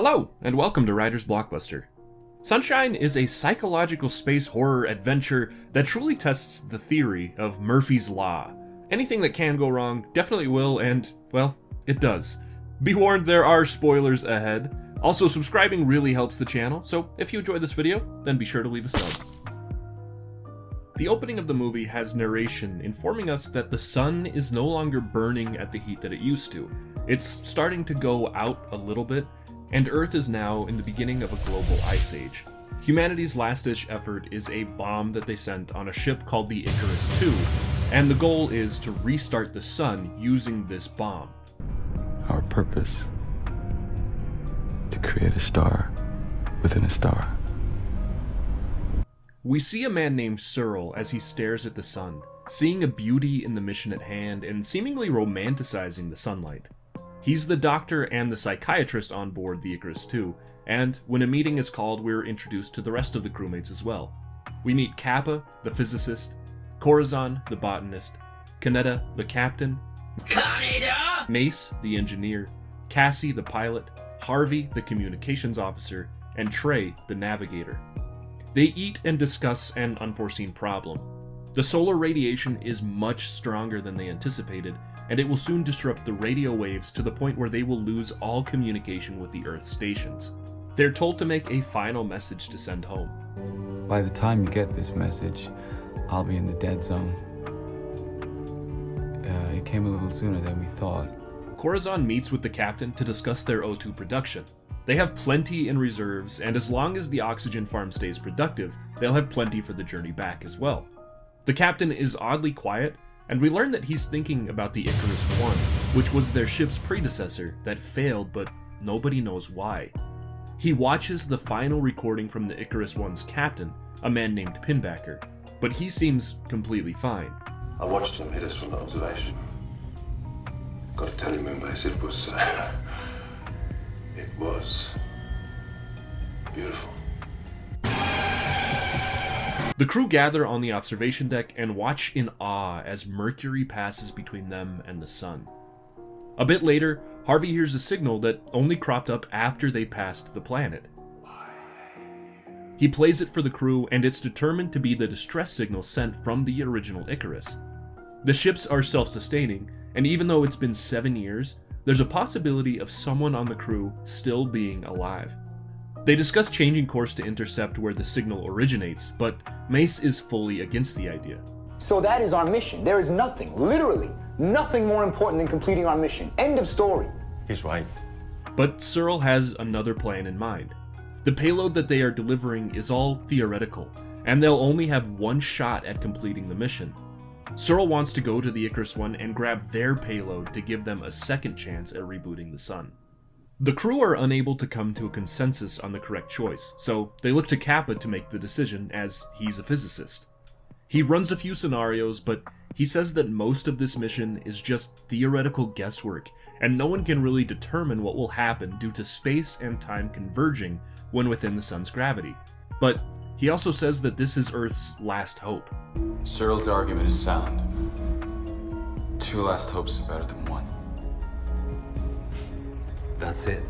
Hello, and welcome to Writer's Blockbuster. Sunshine is a psychological space horror adventure that truly tests the theory of Murphy's Law. Anything that can go wrong definitely will, and, well, it does. Be warned, there are spoilers ahead. Also, subscribing really helps the channel, so if you enjoyed this video, then be sure to leave a sub. The opening of the movie has narration informing us that the sun is no longer burning at the heat that it used to. It's starting to go out a little bit, and Earth is now in the beginning of a global ice age. Humanity's last-ditch effort is a bomb that they sent on a ship called the Icarus II, and the goal is to restart the sun using this bomb. Our purpose: to create a star within a star. We see a man named Searle as he stares at the sun, seeing a beauty in the mission at hand and seemingly romanticizing the sunlight. He's the doctor and the psychiatrist on board the Icarus II, and when a meeting is called, we're introduced to the rest of the crewmates as well. We meet Kappa, the physicist, Corazon, the botanist, Kaneda, the captain, Mace, the engineer, Cassie, the pilot, Harvey, the communications officer, and Trey, the navigator. They eat and discuss an unforeseen problem. The solar radiation is much stronger than they anticipated, and it will soon disrupt the radio waves to the point where they will lose all communication with the Earth stations. They're told to make a final message to send home. By the time you get this message, I'll be in the dead zone. It came a little sooner than we thought. Corazon meets with the captain to discuss their O2 production. They have plenty in reserves, and as long as the oxygen farm stays productive, they'll have plenty for the journey back as well. The captain is oddly quiet, and we learn that he's thinking about the Icarus I, which was their ship's predecessor that failed, but nobody knows why. He watches the final recording from the Icarus I's captain, a man named Pinbacker, but he seems completely fine. I watched him hit us from observation. Got to tell you, Moonbase, it was beautiful. The crew gather on the observation deck and watch in awe as Mercury passes between them and the sun. A bit later, Harvey hears a signal that only cropped up after they passed the planet. He plays it for the crew, and it's determined to be the distress signal sent from the original Icarus. The ships are self-sustaining, and even though it's been 7 years, there's a possibility of someone on the crew still being alive. They discuss changing course to intercept where the signal originates, but Mace is fully against the idea. So that is our mission. There is nothing, literally nothing more important than completing our mission. End of story. He's right. But Searle has another plan in mind. The payload that they are delivering is all theoretical, and they'll only have one shot at completing the mission. Searle wants to go to the Icarus I and grab their payload to give them a second chance at rebooting the sun. The crew are unable to come to a consensus on the correct choice, so they look to Kappa to make the decision, as he's a physicist. He runs a few scenarios, but he says that most of this mission is just theoretical guesswork, and no one can really determine what will happen due to space and time converging when within the sun's gravity. But he also says that this is Earth's last hope. Searle's argument is sound. 2 last hopes are better than 1. That's it.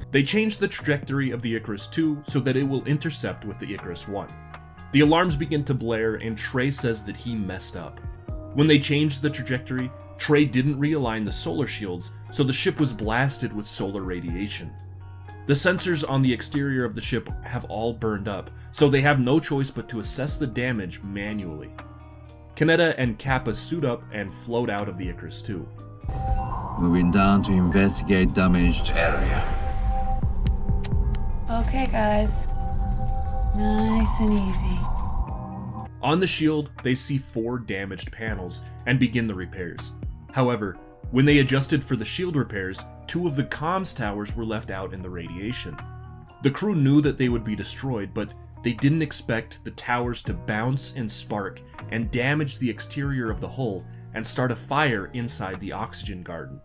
They change the trajectory of the Icarus II so that it will intercept with the Icarus I. The alarms begin to blare, and Trey says that he messed up. When they changed the trajectory, Trey didn't realign the solar shields, so the ship was blasted with solar radiation. The sensors on the exterior of the ship have all burned up, so they have no choice but to assess the damage manually. Kaneda and Kappa suit up and float out of the Icarus II. Moving down to investigate damaged area. Okay, guys. Nice and easy. On the shield, they see 4 damaged panels and begin the repairs. However, when they adjusted for the shield repairs, 2 of the comms towers were left out in the radiation. The crew knew that they would be destroyed, but they didn't expect the towers to bounce and spark and damage the exterior of the hull and start a fire inside the oxygen garden.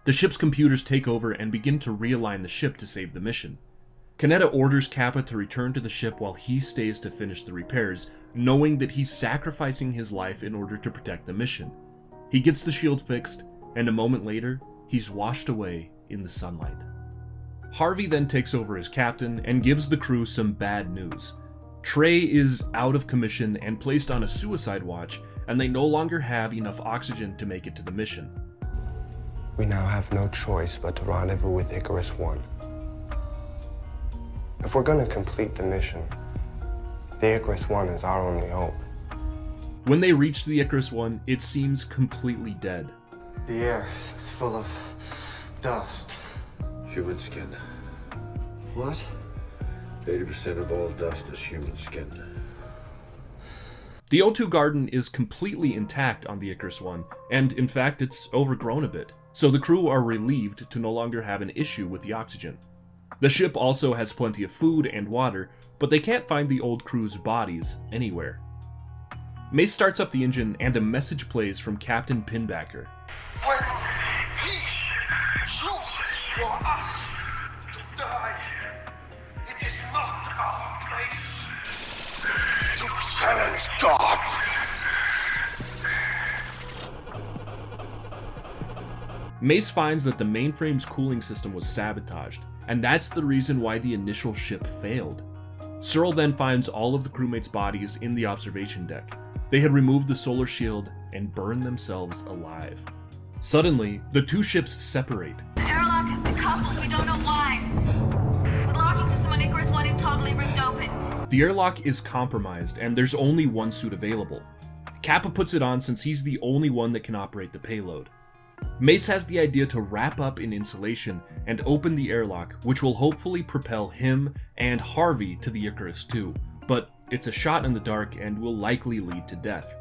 The ship's computers take over and begin to realign the ship to save the mission. Kaneda orders Kappa to return to the ship while he stays to finish the repairs, knowing that he's sacrificing his life in order to protect the mission. He gets the shield fixed, and a moment later, he's washed away in the sunlight. Harvey then takes over as captain and gives the crew some bad news. Trey is out of commission and placed on a suicide watch, and they no longer have enough oxygen to make it to the mission. We now have no choice but to rendezvous with Icarus I. If we're gonna complete the mission, the Icarus I is our only hope. When they reach the Icarus I, it seems completely dead. The air is full of dust. Human skin. What? 80% of all dust is human skin. The O2 garden is completely intact on the Icarus I, and in fact it's overgrown a bit, so the crew are relieved to no longer have an issue with the oxygen. The ship also has plenty of food and water, but they can't find the old crew's bodies anywhere. Mace starts up the engine and a message plays from Captain Pinbacker. When he chooses for us to die, it is not our place to challenge God. Mace finds that the mainframe's cooling system was sabotaged, and that's the reason why the initial ship failed. Searle then finds all of the crewmates' bodies in the observation deck. They had removed the solar shield and burned themselves alive. Suddenly, the two ships separate. The airlock has decoupled, we don't know why. The locking system on Icarus I is totally ripped open. The airlock is compromised, and there's only one suit available. Kappa puts it on since he's the only one that can operate the payload. Mace has the idea to wrap up in insulation and open the airlock, which will hopefully propel him and Harvey to the Icarus II, but it's a shot in the dark and will likely lead to death.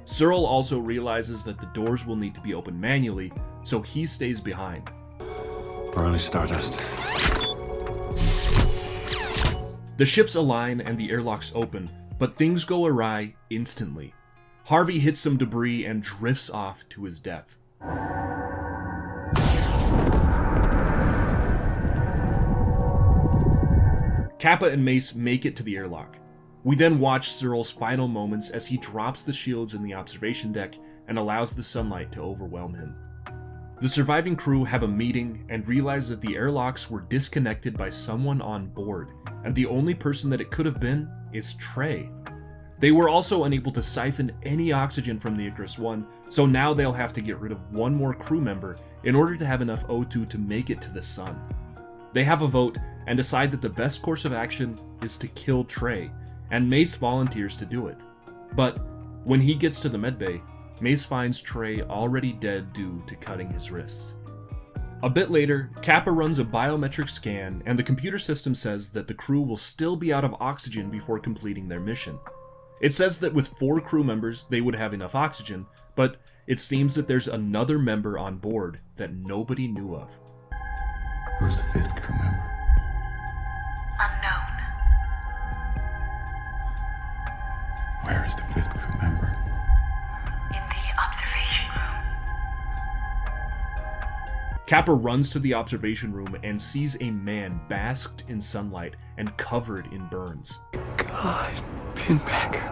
Searle also realizes that the doors will need to be opened manually, so he stays behind. We're only stardust. The ships align and the airlocks open, but things go awry instantly. Harvey hits some debris and drifts off to his death. Kappa and Mace make it to the airlock. We then watch Searle's final moments as he drops the shields in the observation deck and allows the sunlight to overwhelm him. The surviving crew have a meeting and realize that the airlocks were disconnected by someone on board, and the only person that it could have been is Trey. They were also unable to siphon any oxygen from the Icarus I, so now they'll have to get rid of one more crew member in order to have enough O2 to make it to the sun. They have a vote and decide that the best course of action is to kill Trey, and Mace volunteers to do it. But when he gets to the medbay, Mace finds Trey already dead due to cutting his wrists. A bit later, Kappa runs a biometric scan, and the computer system says that the crew will still be out of oxygen before completing their mission. It says that with 4 crew members, they would have enough oxygen, but it seems that there's another member on board that nobody knew of. Who's the 5th crew member? Unknown. Where is the 5th crew member? In the observation room. Kappa runs to the observation room and sees a man basked in sunlight and covered in burns. God, Pinbacker.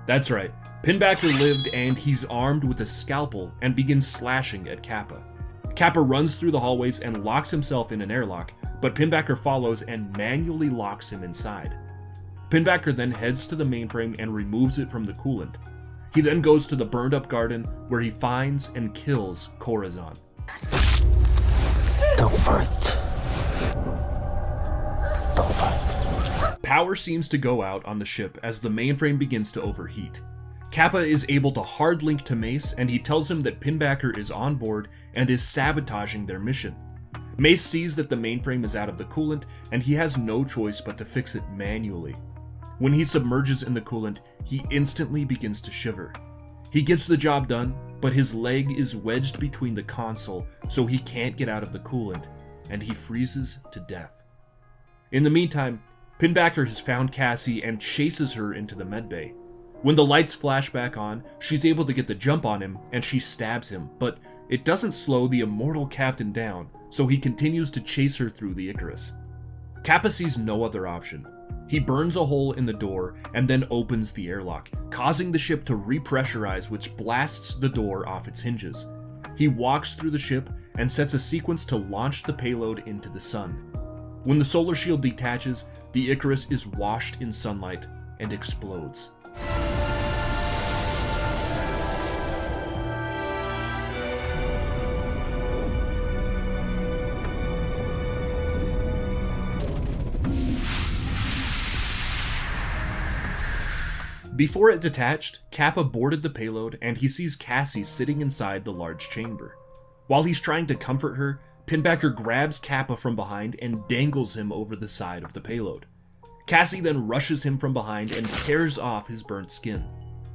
That's right, Pinbacker lived and he's armed with a scalpel and begins slashing at Kappa. Kappa runs through the hallways and locks himself in an airlock, but Pinbacker follows and manually locks him inside. Pinbacker then heads to the mainframe and removes it from the coolant. He then goes to the burned up garden where he finds and kills Corazon. Don't fight. Don't fight. Power seems to go out on the ship as the mainframe begins to overheat. Kappa is able to hard link to Mace and he tells him that Pinbacker is on board and is sabotaging their mission. Mace sees that the mainframe is out of the coolant and he has no choice but to fix it manually. When he submerges in the coolant, he instantly begins to shiver. He gets the job done, but his leg is wedged between the console so he can't get out of the coolant, and he freezes to death. In the meantime, Pinbacker has found Cassie and chases her into the medbay. When the lights flash back on, she's able to get the jump on him and she stabs him, but it doesn't slow the immortal captain down, so he continues to chase her through the Icarus. Kappa sees no other option. He burns a hole in the door and then opens the airlock, causing the ship to repressurize, which blasts the door off its hinges. He walks through the ship and sets a sequence to launch the payload into the sun. When the solar shield detaches, the Icarus is washed in sunlight and explodes. Before it detached, Kappa boarded the payload and he sees Cassie sitting inside the large chamber. While he's trying to comfort her, Pinbacker grabs Kappa from behind and dangles him over the side of the payload. Cassie then rushes him from behind and tears off his burnt skin.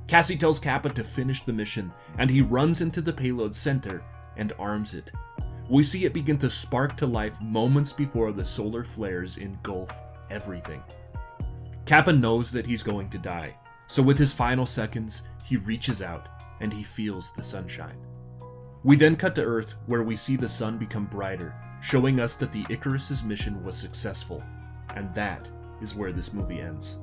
Cassie tells Kappa to finish the mission, and he runs into the payload center and arms it. We see it begin to spark to life moments before the solar flares engulf everything. Kappa knows that he's going to die, so with his final seconds, he reaches out and he feels the sunshine. We then cut to Earth, where we see the sun become brighter, showing us that the Icarus's mission was successful, and that is where this movie ends.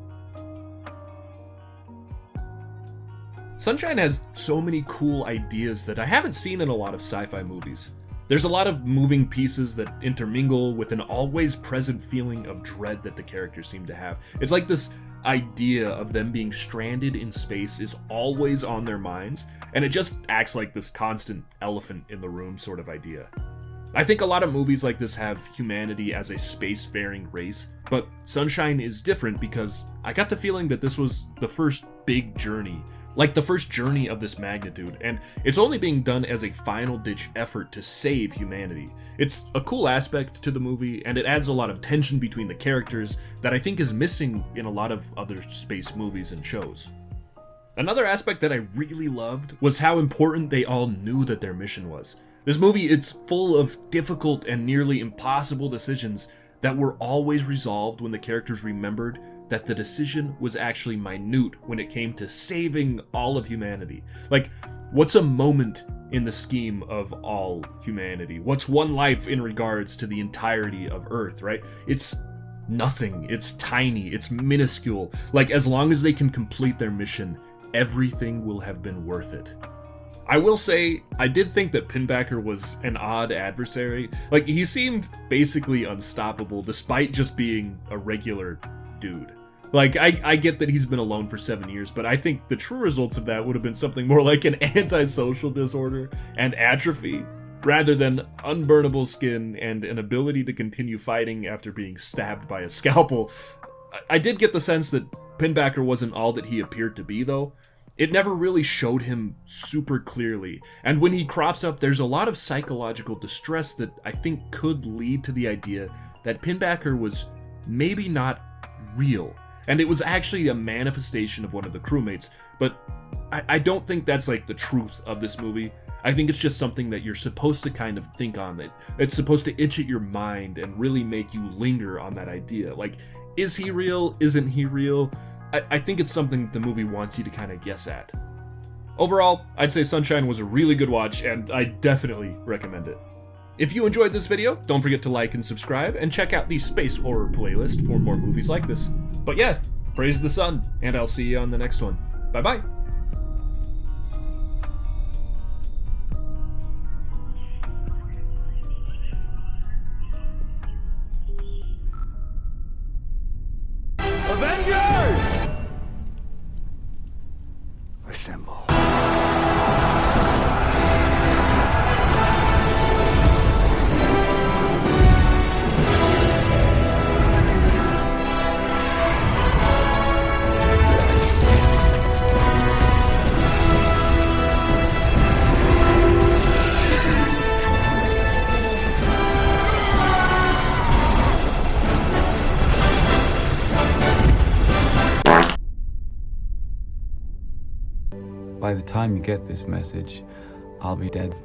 Sunshine has so many cool ideas that I haven't seen in a lot of sci-fi movies. There's a lot of moving pieces that intermingle with an always present feeling of dread that the characters seem to have. It's like this idea of them being stranded in space is always on their minds, and it just acts like this constant elephant in the room sort of idea. I think a lot of movies like this have humanity as a spacefaring race, but Sunshine is different because I got the feeling that this was the first big journey, like the first journey of this magnitude, and it's only being done as a final-ditch effort to save humanity. It's a cool aspect to the movie, and it adds a lot of tension between the characters that I think is missing in a lot of other space movies and shows. Another aspect that I really loved was how important they all knew that their mission was. This movie, it's full of difficult and nearly impossible decisions that were always resolved when the characters remembered that the decision was actually minute when it came to saving all of humanity. Like, what's a moment in the scheme of all humanity? What's one life in regards to the entirety of Earth, right? It's nothing. It's tiny. It's minuscule. Like, as long as they can complete their mission, everything will have been worth it. I will say, I did think that Pinbacker was an odd adversary. Like, he seemed basically unstoppable despite just being a regular dude. Like, I get that he's been alone for 7 years, but I think the true results of that would have been something more like an antisocial disorder and atrophy, rather than unburnable skin and an ability to continue fighting after being stabbed by a scalpel. I did get the sense that Pinbacker wasn't all that he appeared to be, though. It never really showed him super clearly, and when he crops up, there's a lot of psychological distress that I think could lead to the idea that Pinbacker was maybe not real, and it was actually a manifestation of one of the crewmates, but I don't think that's like the truth of this movie. I think it's just something that you're supposed to kind of think on, that it's supposed to itch at your mind and really make you linger on that idea. Like, is he real? Isn't he real? I think it's something the movie wants you to kind of guess at. Overall, I'd say Sunshine was a really good watch, and I definitely recommend it. If you enjoyed this video, don't forget to like and subscribe, and check out the Space Horror playlist for more movies like this. But yeah, praise the sun, and I'll see you on the next one. Bye-bye! Assemble. By the time you get this message, I'll be dead.